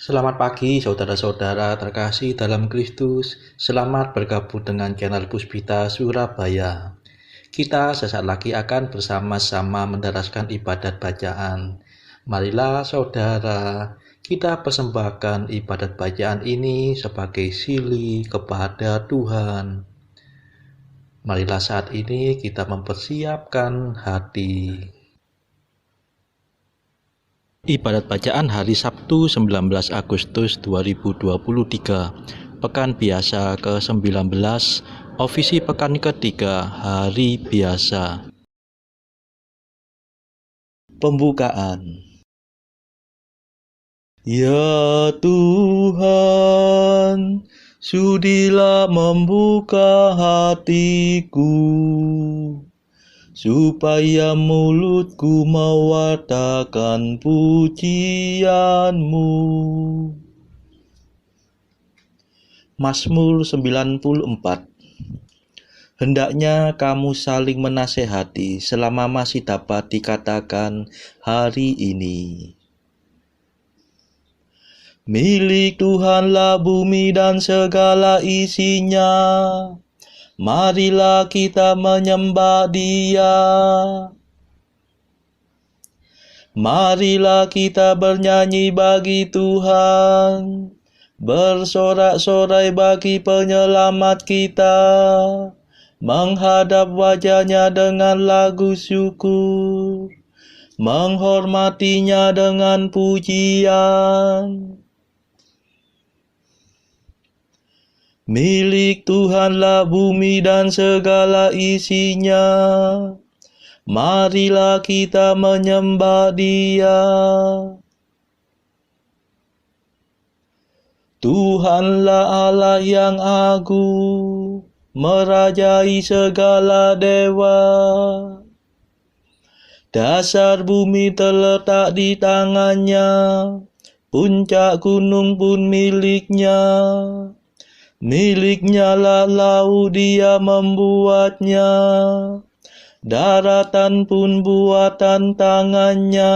Selamat pagi saudara-saudara terkasih dalam Kristus. Selamat bergabung dengan channel Puspita Surabaya. Kita sesaat lagi akan bersama-sama menderaskan ibadat bacaan. Marilah saudara, kita persembahkan ibadat bacaan ini sebagai sili kepada Tuhan. Marilah saat ini kita mempersiapkan hati. Ibadat bacaan hari Sabtu 19 Agustus 2023, Pekan Biasa ke-19, Ofisi Pekan ketiga, Hari Biasa. Pembukaan. Ya Tuhan, sudilah membuka hatiku, supaya mulutku mewartakan pujian-Mu. Mazmur 94. Hendaknya kamu saling menasehati selama masih dapat dikatakan hari ini. Milik Tuhanlah bumi dan segala isinya. Marilah kita menyembah Dia. Marilah kita bernyanyi bagi Tuhan, bersorak-sorai bagi penyelamat kita, menghadap wajah-Nya dengan lagu syukur, menghormatinya dengan pujian. Milik Tuhanlah bumi dan segala isinya. Marilah kita menyembah Dia. Tuhanlah Allah yang agung, merajai segala dewa. Dasar bumi terletak di tangan-Nya, puncak gunung pun milik-Nya. Milik-Nya lah laut, Dia membuatnya, daratan pun buatan tangan-Nya.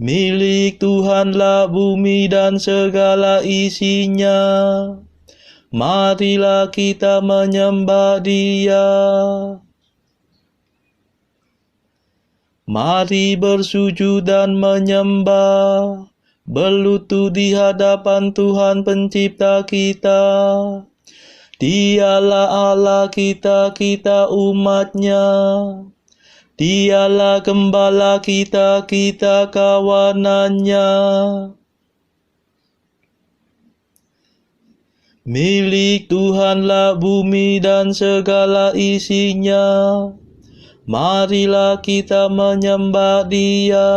Milik Tuhanlah bumi dan segala isinya. Marilah kita menyembah Dia. Mari bersujud dan menyembah, berlutut di hadapan Tuhan Pencipta kita. Dialah Allah kita, kita umat-Nya. Dialah gembala kita, kita kawanan-Nya. Milik Tuhanlah bumi dan segala isinya. Marilah kita menyembah Dia.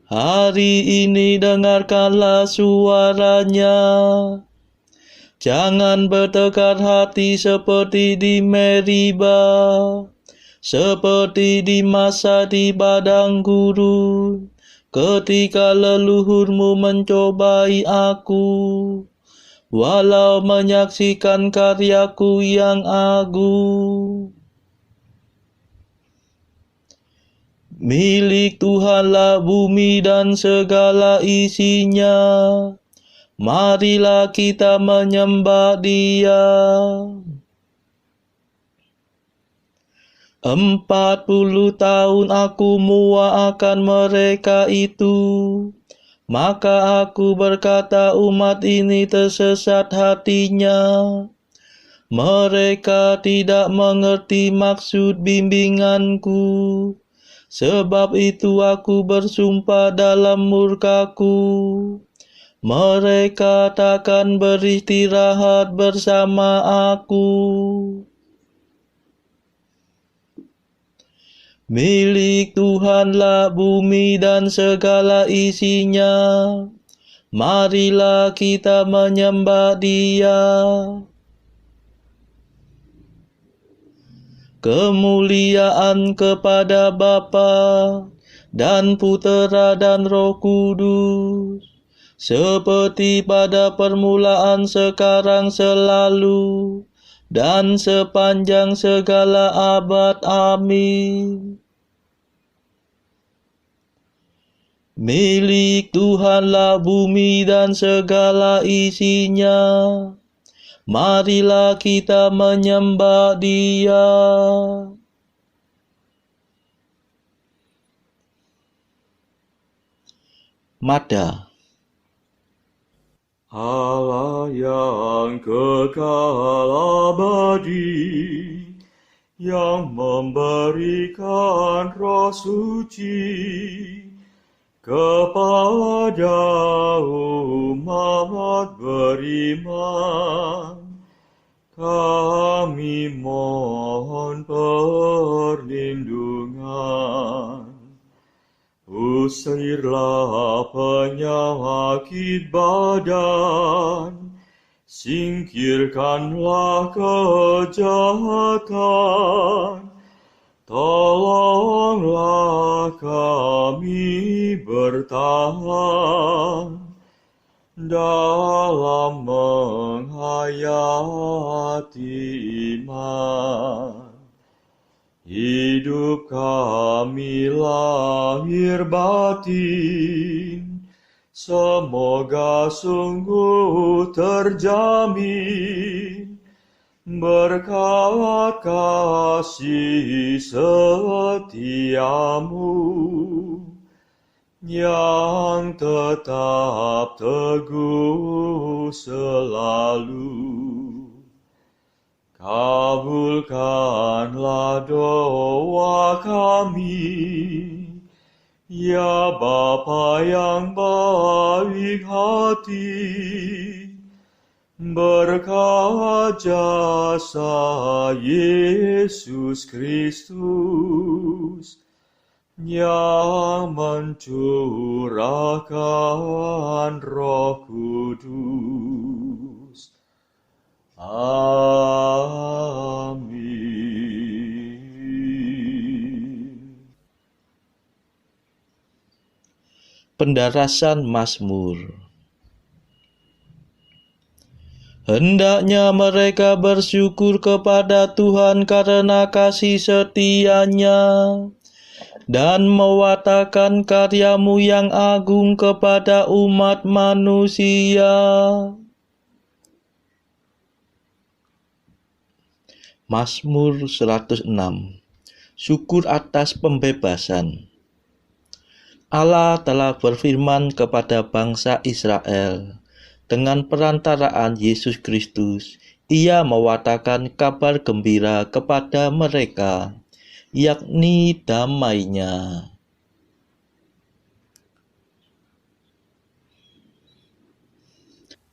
Hari ini dengarkanlah suara-Nya. Jangan bertekad hati seperti di Meriba, seperti di masa di padang gurun, ketika leluhurmu mencobai aku, walau menyaksikan karyaku yang agung. Milik Tuhanlah bumi dan segala isinya. Marilah kita menyembah Dia. 40 tahun aku muakkan mereka itu. Maka aku berkata, umat ini tersesat hatinya. Mereka tidak mengerti maksud bimbinganku. Sebab itu aku bersumpah dalam murkaku, mereka takkan beristirahat bersama aku. Milik Tuhanlah bumi dan segala isinya. Marilah kita menyembah Dia. Kemuliaan kepada Bapa dan Putera dan Roh Kudus, seperti pada permulaan, sekarang, selalu, dan sepanjang segala abad. Amin. Milik Tuhanlah bumi dan segala isinya. Marilah kita menyembah Dia. Mada. Allah yang kekal abadi, yang memberikan Roh Suci kepada umat beriman, kami mohon perlindungan. Usirlah penyakit badan, singkirkanlah kejahatan, tolonglah kami bertahan dalam menghayati iman. Hidup kami lahir batin, semoga sungguh terjamin berkat kasih setiamu yang tetap teguh selalu. Kabulkanlah doa kami, ya Bapa yang baik hati, berkat jasa Yesus Kristus yang mencurahkan Roh Kudus. Amin. Pendarasan Mazmur. Hendaknya mereka bersyukur kepada Tuhan karena kasih setia-Nya, dan mewatakan karya-Mu yang agung kepada umat manusia. Mazmur 106. Syukur atas pembebasan. Allah telah berfirman kepada bangsa Israel. Dengan perantaraan Yesus Kristus, Ia mewatakan kabar gembira kepada mereka, yakni damai-Nya.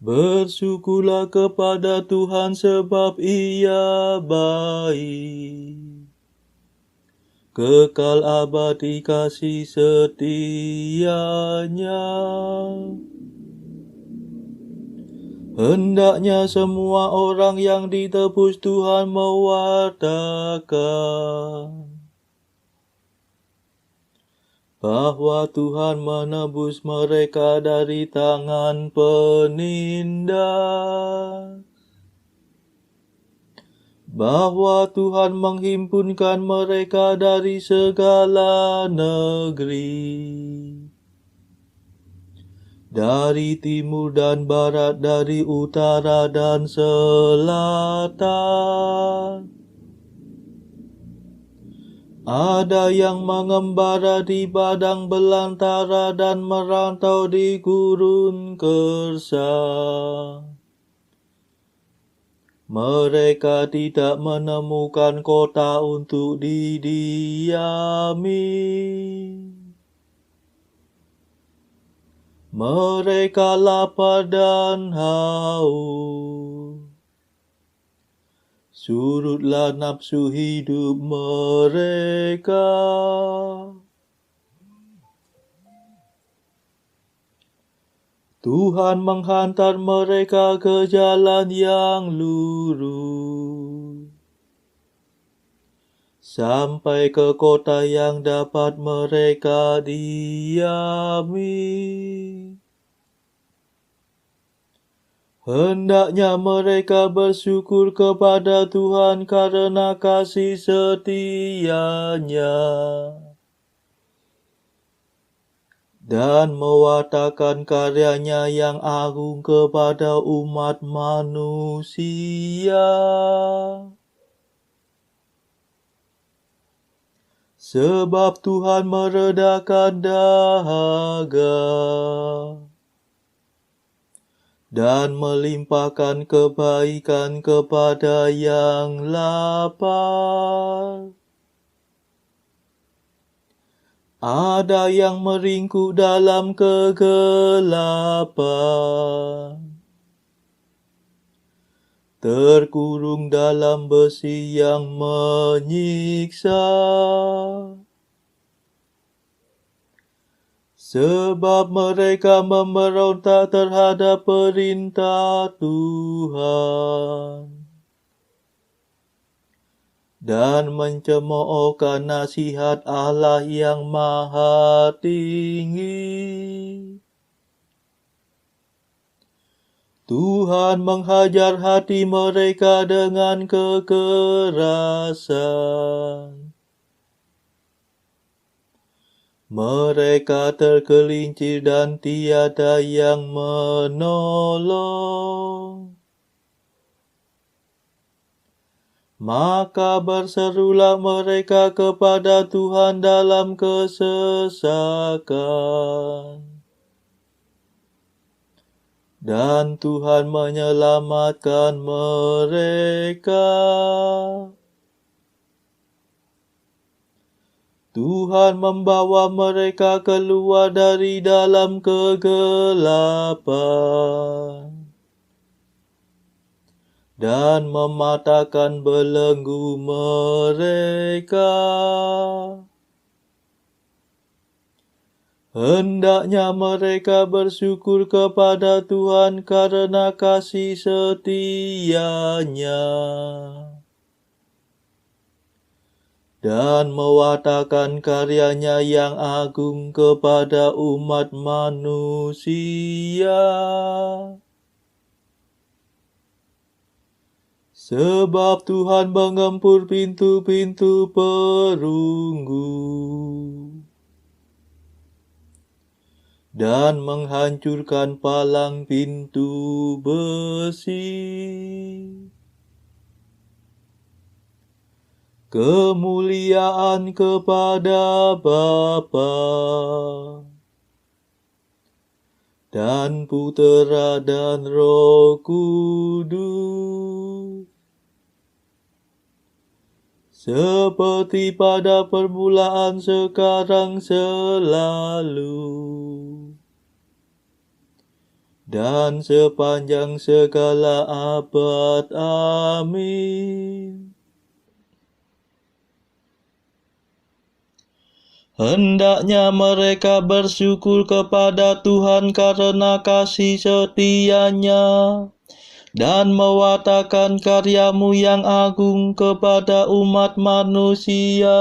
Bersyukurlah kepada Tuhan sebab Ia baik. Kekal abadi kasih setia-Nya. Hendaknya semua orang yang ditebus Tuhan mewatakan bahwa Tuhan menebus mereka dari tangan penindas, bahwa Tuhan menghimpunkan mereka dari segala negeri, dari timur dan barat, dari utara dan selatan. Ada yang mengembara di padang belantara dan merantau di gurun gersang. Mereka tidak menemukan kota untuk didiami. Mereka lapar dan haus. Surutlah nafsu hidup mereka. Tuhan menghantar mereka ke jalan yang lurus, sampai ke kota yang dapat mereka diami. Hendaknya mereka bersyukur kepada Tuhan karena kasih setia-Nya dan mewartakan karya-Nya yang agung kepada umat manusia. Sebab Tuhan meredakan dahaga dan melimpahkan kebaikan kepada yang lapar. Ada yang meringkuk dalam kegelapan, terkurung dalam besi yang menyiksa. Sebab mereka memberontak terhadap perintah Tuhan dan mencemoohkan nasihat Allah yang Maha Tinggi. Tuhan menghajar hati mereka dengan kekerasan. Mereka tergelincir dan tiada yang menolong. Maka berserulah mereka kepada Tuhan dalam kesesakan. Dan Tuhan menyelamatkan mereka. Tuhan membawa mereka keluar dari dalam kegelapan dan mematahkan belenggu mereka. Hendaknya mereka bersyukur kepada Tuhan karena kasih setia-Nya dan mewartakan karya-Nya yang agung kepada umat manusia. Sebab Tuhan mengempur pintu-pintu perunggu dan menghancurkan palang pintu besi. Kemuliaan kepada Bapa dan Putera dan Roh Kudus, seperti pada permulaan, sekarang, selalu, dan sepanjang segala abad. Amin. Hendaknya mereka bersyukur kepada Tuhan karena kasih setia-Nya dan mewartakan karya-Mu yang agung kepada umat manusia.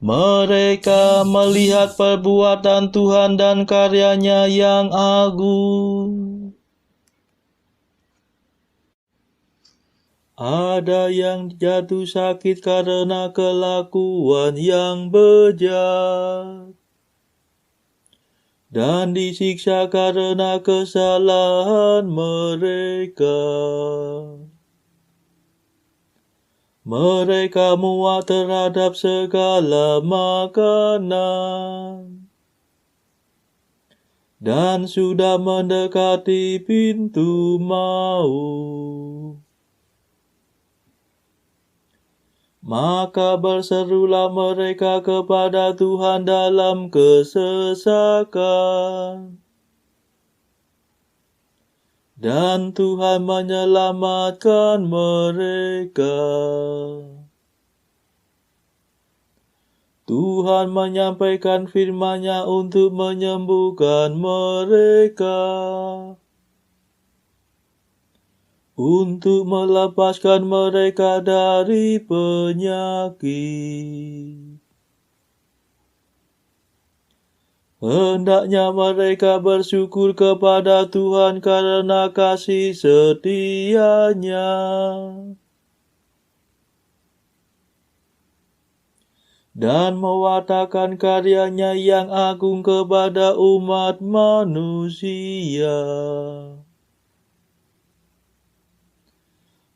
Mereka melihat perbuatan Tuhan dan karya-Nya yang agung. Ada yang jatuh sakit karena kelakuan yang bejat, dan disiksa karena kesalahan mereka. Mereka muak terhadap segala makanan, dan sudah mendekati pintu maut. Maka berserulah mereka kepada Tuhan dalam kesesakan, dan Tuhan menyelamatkan mereka. Tuhan menyampaikan firman-Nya untuk menyembuhkan mereka, untuk melepaskan mereka dari penyakit. Hendaknya mereka bersyukur kepada Tuhan karena kasih setia-Nya, dan mewartakan karya-Nya yang agung kepada umat manusia.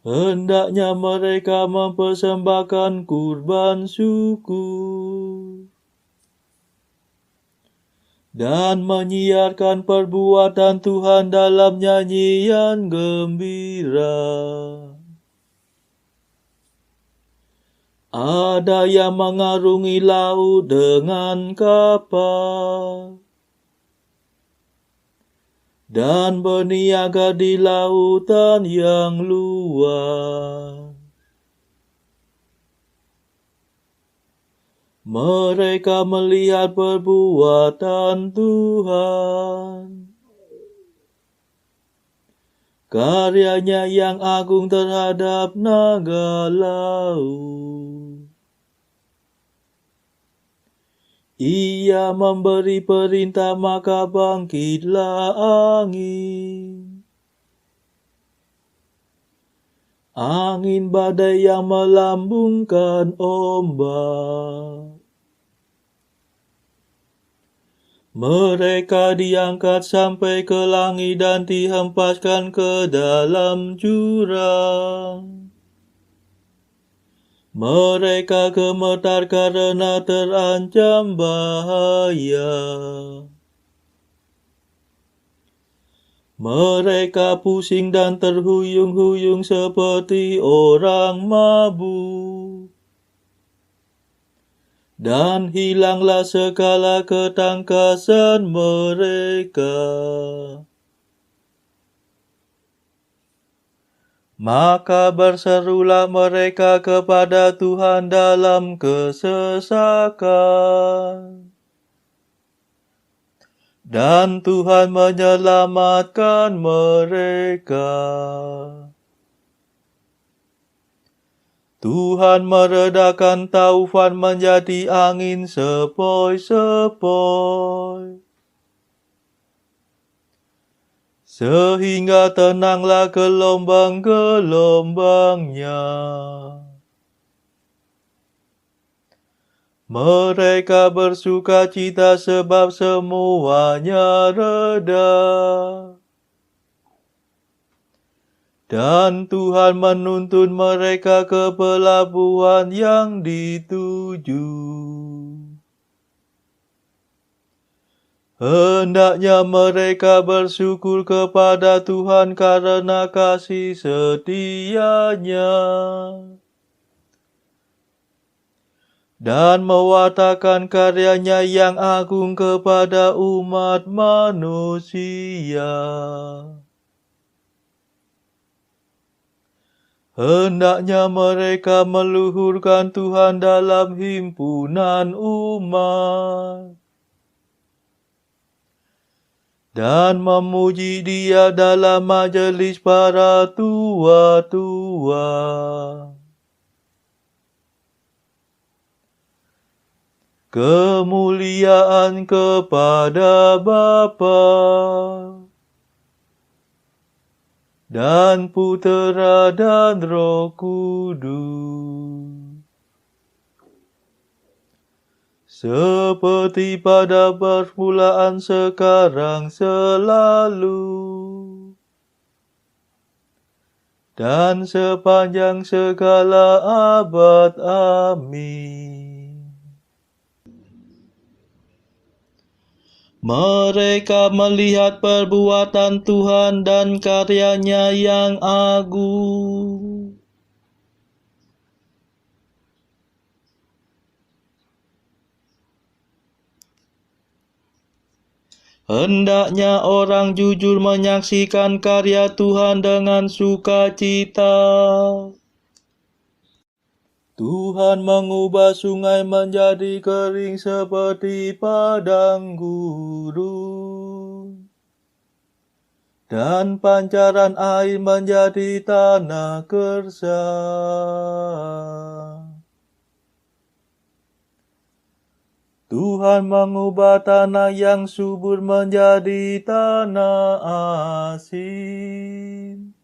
Hendaknya mereka mempersembahkan kurban syukur dan menyiarkan perbuatan Tuhan dalam nyanyian gembira. Ada yang mengarungi laut dengan kapal dan berniaga di lautan yang luas. Mereka melihat perbuatan Tuhan, karya-Nya yang agung terhadap naga laut. Ia memberi perintah, maka bangkitlah angin. Angin badai yang melambungkan ombak. Mereka diangkat sampai ke langit dan dihempaskan ke dalam jurang. Mereka gemetar karena terancam bahaya. Mereka pusing dan terhuyung-huyung seperti orang mabuk. Dan hilanglah segala ketangkasan mereka. Maka berserulah mereka kepada Tuhan dalam kesesakan, dan Tuhan menyelamatkan mereka. Tuhan meredakan taufan menjadi angin sepoi-sepoi, sehingga tenanglah gelombang-gelombangnya. Mereka bersuka cita sebab semuanya reda. Dan Tuhan menuntun mereka ke pelabuhan yang dituju. Hendaknya mereka bersyukur kepada Tuhan karena kasih setia-Nya, dan mewartakan karya-Nya yang agung kepada umat manusia. Hendaknya mereka meluhurkan Tuhan dalam himpunan umat, dan memuji Dia dalam majelis para tua-tua. Kemuliaan kepada Bapa dan Putera dan Roh Kudus, seperti pada permulaan, sekarang, selalu, dan sepanjang segala abad. Amin. Mereka melihat perbuatan Tuhan dan karya-Nya yang agung. Hendaknya orang jujur menyaksikan karya Tuhan dengan sukacita. Tuhan mengubah sungai menjadi kering seperti padang gurun, dan pancaran air menjadi tanah gersang. Tuhan mengubah tanah yang subur menjadi tanah asin.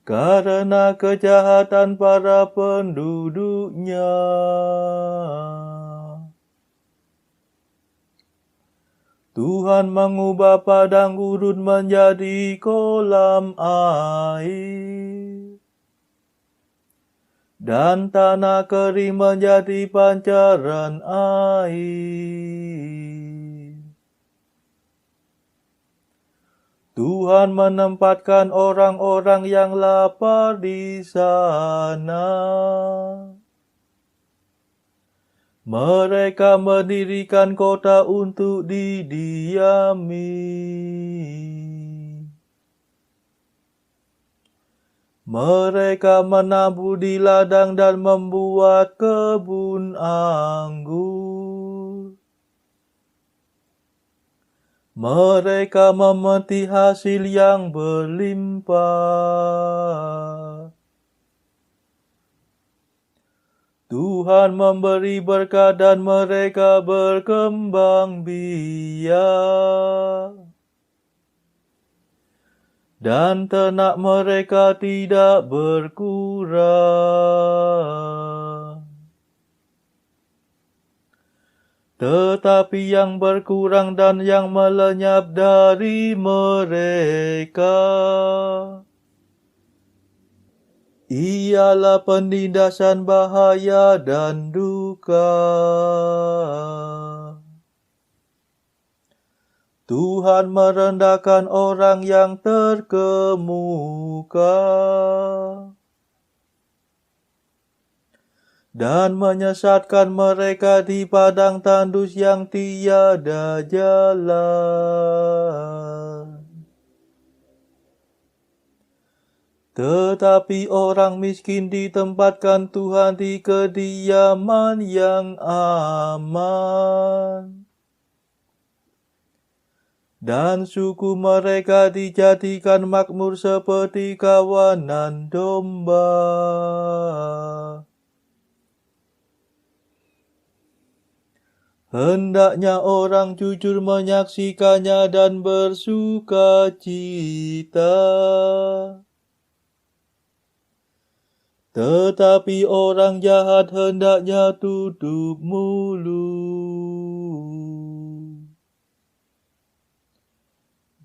Karena kejahatan para penduduknya. Tuhan mengubah padang gurun menjadi kolam air, dan tanah kering menjadi pancaran air. Tuhan menempatkan orang-orang yang lapar di sana. Mereka mendirikan kota untuk didiami. Mereka menabur di ladang dan membuat kebun anggur. Mereka memetik hasil yang berlimpah. Tuhan memberi berkat dan mereka berkembang biak. Dan ternak mereka tidak berkurang. Tetapi yang berkurang dan yang melenyap dari mereka ialah penindasan, bahaya, dan duka. Tuhan merendahkan orang yang terkemuka dan menyesatkan mereka di padang tandus yang tiada jalan. Tetapi orang miskin ditempatkan Tuhan di kediaman yang aman. Dan suku mereka dijadikan makmur seperti kawanan domba. Hendaknya orang jujur menyaksikannya dan bersuka cita. Tetapi orang jahat hendaknya tutup mulut.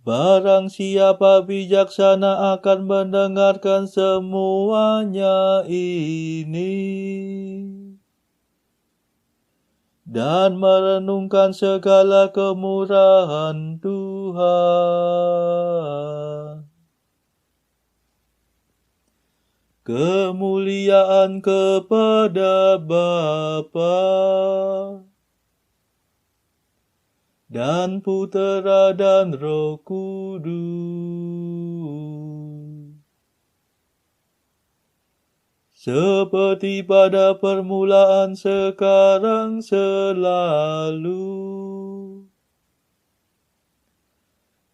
Barang siapa bijaksana akan mendengarkan semuanya ini dan merenungkan segala kemurahan Tuhan. Kemuliaan kepada Bapa dan Putera dan Roh Kudus, seperti pada permulaan, sekarang, selalu,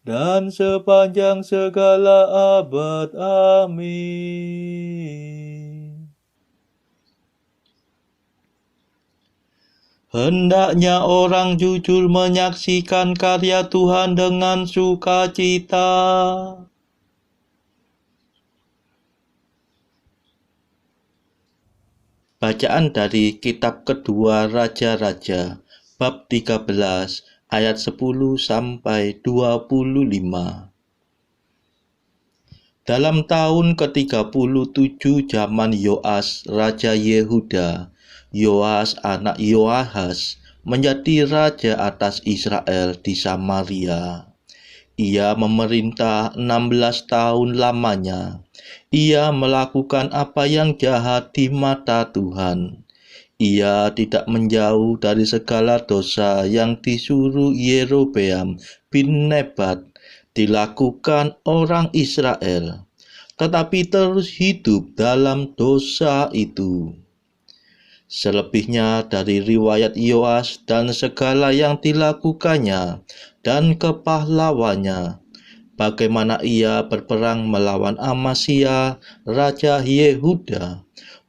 dan sepanjang segala abad. Amin. Hendaknya orang jujur menyaksikan karya Tuhan dengan sukacita. Bacaan dari kitab kedua Raja-Raja, bab 13, ayat 10 sampai 25. Dalam tahun ke-37 zaman Yoas, Raja Yehuda, Yoas anak Yoahas menjadi raja atas Israel di Samaria. Ia memerintah 16 tahun lamanya. Ia melakukan apa yang jahat di mata Tuhan. Ia tidak menjauh dari segala dosa yang disuruh Yerobeam bin Nebat dilakukan orang Israel, tetapi terus hidup dalam dosa itu. Selebihnya dari riwayat Yoas dan segala yang dilakukannya dan kepahlawannya, bagaimana ia berperang melawan Amasya, Raja Yehuda,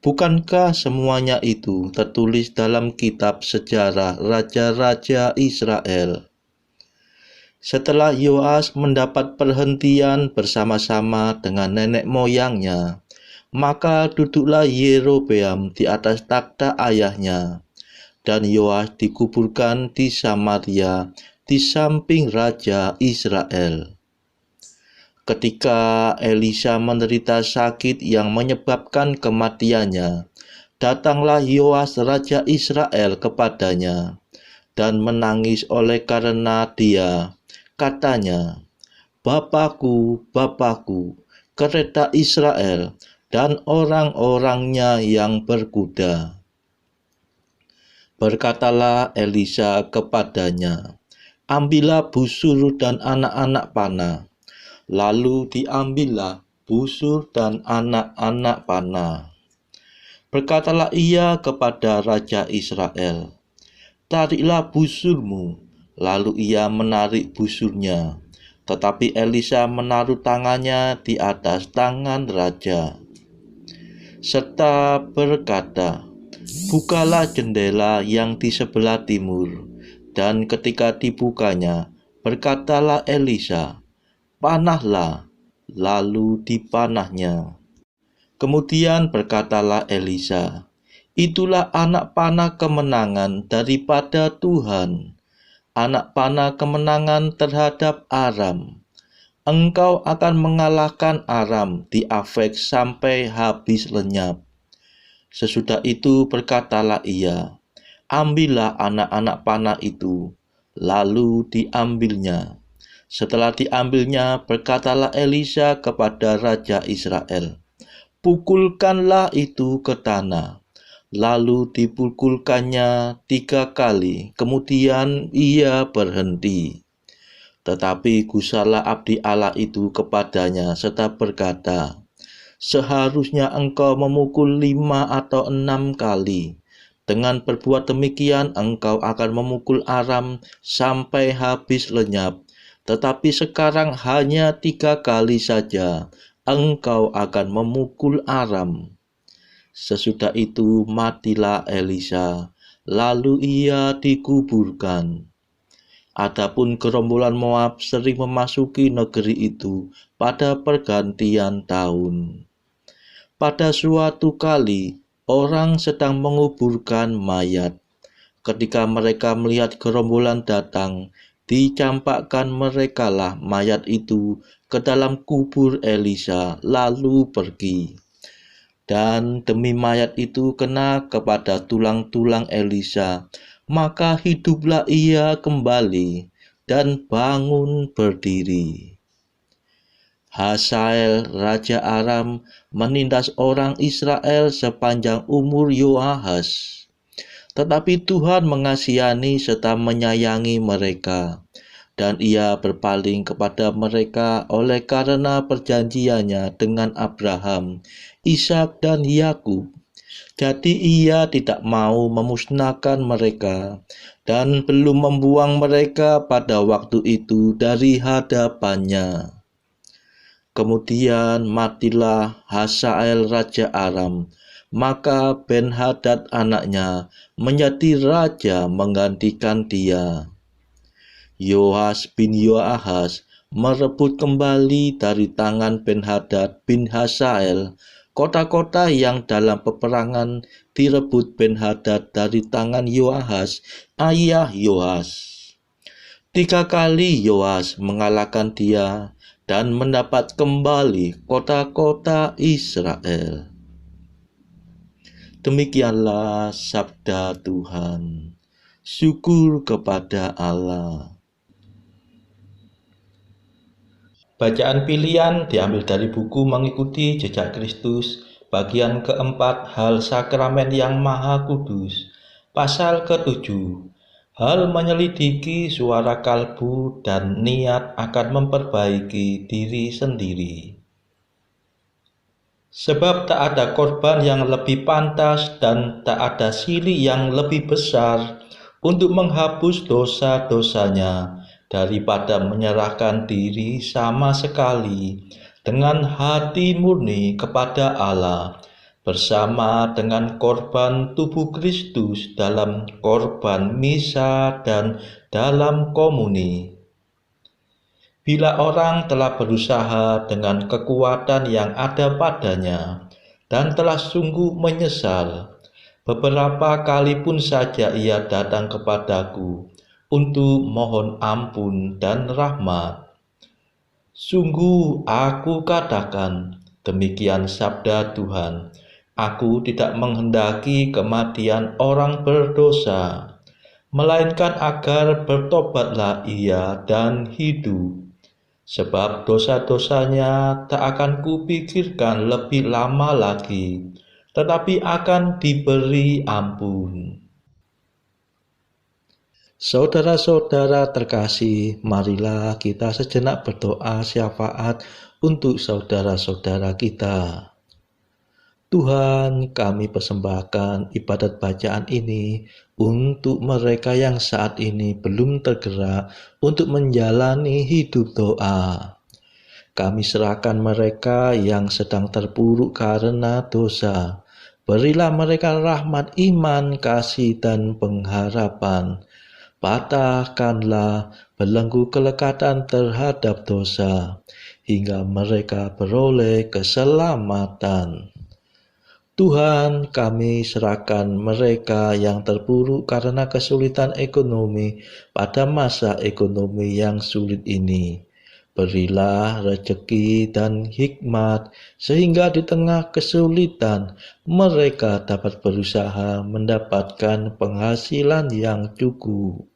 Bukankah semuanya itu tertulis dalam kitab sejarah Raja-Raja Israel? Setelah Yoas mendapat perhentian bersama-sama dengan nenek moyangnya, maka duduklah Yerobeam di atas takhta ayahnya, dan Yoas dikuburkan di Samaria di samping Raja Israel. Ketika Elisa menderita sakit yang menyebabkan kematiannya, datanglah Yoas Raja Israel kepadanya dan menangis oleh karena dia. Katanya, "Bapakku, Bapakku, kereta Israel dan orang-orangnya yang berkuda." Berkatalah Elisa kepadanya, "Ambillah busur dan anak-anak panah." Lalu diambillah busur dan anak-anak panah. Berkatalah ia kepada Raja Israel, "Tariklah busurmu." Lalu ia menarik busurnya, tetapi Elisa menaruh tangannya di atas tangan raja, serta berkata, "Bukalah jendela yang di sebelah timur." Dan ketika dibukanya, berkatalah Elisa, "Panahlah." Lalu dipanahnya. Kemudian berkatalah Elisa, "Itulah anak panah kemenangan daripada Tuhan, anak panah kemenangan terhadap Aram. Engkau akan mengalahkan Aram di Afek sampai habis lenyap." Sesudah itu berkatalah ia, "Ambillah anak-anak panah itu." Lalu diambilnya. Setelah diambilnya, berkatalah Elisa kepada Raja Israel, "Pukulkanlah itu ke tanah." Lalu dipukulkannya 3 kali, kemudian ia berhenti. Tetapi gusarlah abdi Allah itu kepadanya serta berkata, "Seharusnya engkau memukul 5 atau 6 kali. Dengan berbuat demikian engkau akan memukul Aram sampai habis lenyap. Tetapi sekarang hanya 3 kali saja engkau akan memukul Aram." Sesudah itu matilah Elisa, lalu ia dikuburkan. Adapun gerombolan Moab sering memasuki negeri itu pada pergantian tahun. Pada suatu kali, orang sedang menguburkan mayat. Ketika mereka melihat gerombolan datang, dicampakkan merekalah mayat itu ke dalam kubur Elisa, lalu pergi. Dan demi mayat itu kena kepada tulang-tulang Elisa, maka hiduplah ia kembali dan bangun berdiri. Hazael Raja Aram menindas orang Israel sepanjang umur Yoahas. Tetapi Tuhan mengasihani serta menyayangi mereka, dan ia berpaling kepada mereka oleh karena perjanjiannya dengan Abraham, Ishak dan Yakub. Jadi ia tidak mau memusnahkan mereka dan belum membuang mereka pada waktu itu dari hadapannya. Kemudian matilah Hazael Raja Aram, maka Ben-Hadad anaknya menjadi raja menggantikan dia. Yoas bin Yoahas merebut kembali dari tangan Ben-Hadad bin Hazael kota-kota yang dalam peperangan direbut Ben-Hadad dari tangan Yoahas, ayah Yoas. 3 kali Yoas mengalahkan dia dan mendapat kembali kota-kota Israel. Demikianlah sabda Tuhan. Syukur kepada Allah. Bacaan pilihan diambil dari buku Mengikuti Jejak Kristus, bagian keempat, Hal Sakramen yang Maha Kudus, pasal ke-7. Hal menyelidiki suara kalbu dan niat akan memperbaiki diri sendiri. Sebab tak ada korban yang lebih pantas dan tak ada sili yang lebih besar untuk menghapus dosa-dosanya daripada menyerahkan diri sama sekali dengan hati murni kepada Allah bersama dengan korban tubuh Kristus dalam korban misa dan dalam komuni. Bila orang telah berusaha dengan kekuatan yang ada padanya dan telah sungguh menyesal, beberapa kali pun saja ia datang kepadaku untuk mohon ampun dan rahmat. Sungguh aku katakan, demikian sabda Tuhan, aku tidak menghendaki kematian orang berdosa, melainkan agar bertobatlah ia dan hidup. Sebab dosa-dosanya tak akan kupikirkan lebih lama lagi, tetapi akan diberi ampun. Saudara-saudara terkasih, marilah kita sejenak berdoa syafaat untuk saudara-saudara kita. Tuhan, kami persembahkan ibadat bacaan ini untuk mereka yang saat ini belum tergerak untuk menjalani hidup doa. Kami serahkan mereka yang sedang terpuruk karena dosa. Berilah mereka rahmat iman, kasih, dan pengharapan. Patahkanlah belenggu kelekatan terhadap dosa, hingga mereka beroleh keselamatan. Tuhan, kami serahkan mereka yang terpuruk karena kesulitan ekonomi pada masa ekonomi yang sulit ini. Berilah rezeki dan hikmat, sehingga di tengah kesulitan mereka dapat berusaha mendapatkan penghasilan yang cukup.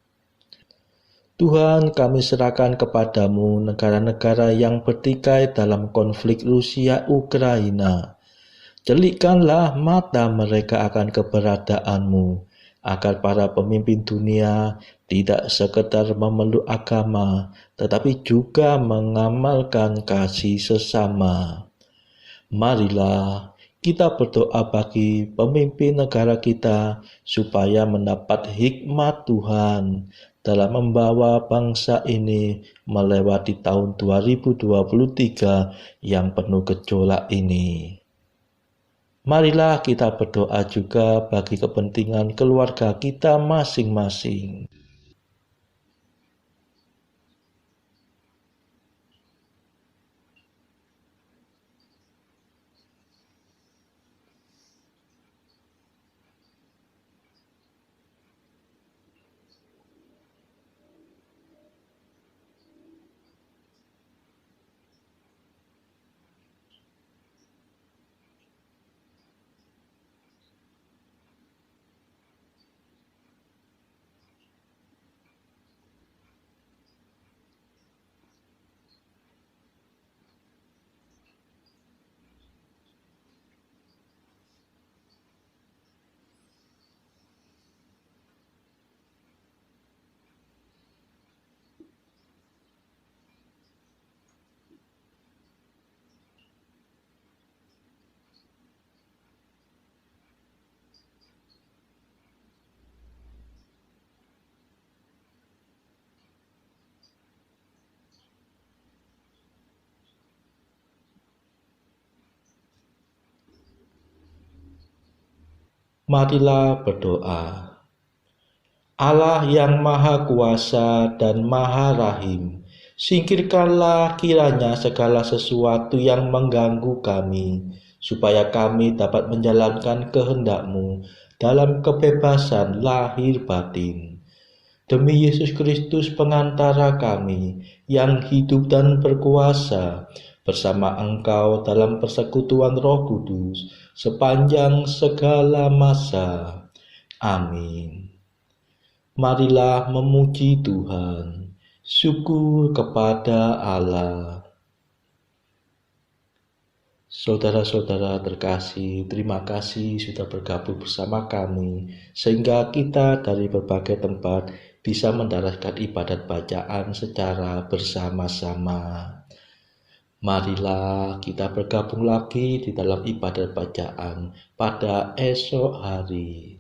Tuhan, kami serahkan kepadamu negara-negara yang bertikai dalam konflik Rusia-Ukraina. Celikkanlah mata mereka akan keberadaanmu, agar para pemimpin dunia tidak sekedar memeluk agama, tetapi juga mengamalkan kasih sesama. Marilah kita berdoa bagi pemimpin negara kita, supaya mendapat hikmat Tuhan dalam membawa bangsa ini melewati tahun 2023 yang penuh gejolak ini. Marilah kita berdoa juga bagi kepentingan keluarga kita masing-masing. Marilah berdoa. Allah yang Maha Kuasa dan Maha Rahim, singkirkanlah kiranya segala sesuatu yang mengganggu kami, supaya kami dapat menjalankan kehendak-Mu dalam kebebasan lahir batin. Demi Yesus Kristus pengantara kami, yang hidup dan berkuasa bersama Engkau dalam persekutuan Roh Kudus sepanjang segala masa. Amin. Marilah memuji Tuhan. Syukur kepada Allah. Saudara-saudara terkasih, terima kasih sudah bergabung bersama kami, sehingga kita dari berbagai tempat bisa mendaraskan ibadat bacaan secara bersama-sama. Marilah kita bergabung lagi di dalam ibadat bacaan pada esok hari.